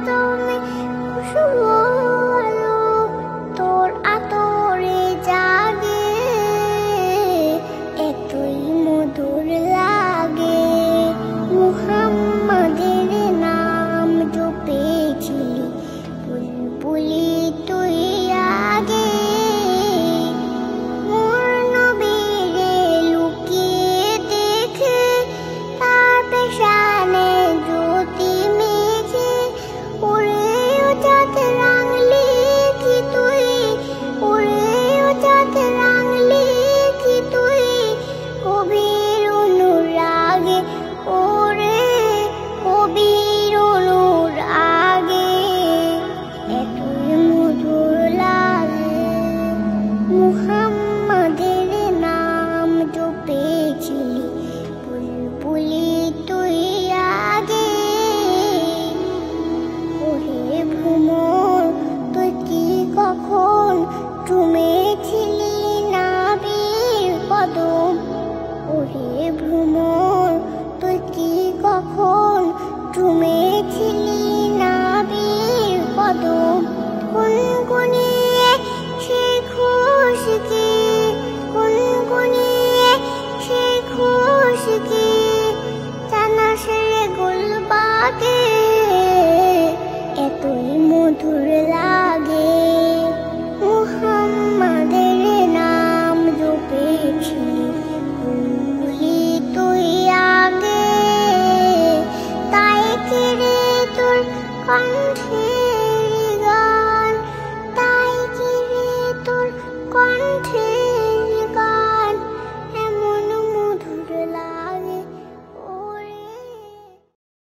তুমি শুভ আলো তোর আতরে জাগে এতই মধুর লাগে মুহাম্মাদের নাম জপেছিলি বুলবুলি তুই আগে মোর নবীরে লুকিয়ে দেখে তার পেশানে জ্যোতি মেঘে উড়েও চাঁদ রাঙলি কি তুই উড়েও চাঁদ রাঙলি কি তুই কবির অনুরাগে ওরে কবির অনুরাগে এতই মধুর লাগে মুহাম্মাদের নাম জপেছিলি বুলবুলি তুই আগে ওহে ভ্রমর তুই কি কখন চুমেছিলি নাবির কদম ওহে ভ্রমর তুই কি কখন চুমেছিলি নাবির কদম গুনগুনিয়ে সেই খুশকি গুনগুনিয়ে সেই খুশকি জানা সেরে গুলবাগে এতই মধুর লাগে মুহাম্মাদের নাম জপেছিলি বুলবুলি তুই আগে তাই কেড়ে তোর কণ্ঠে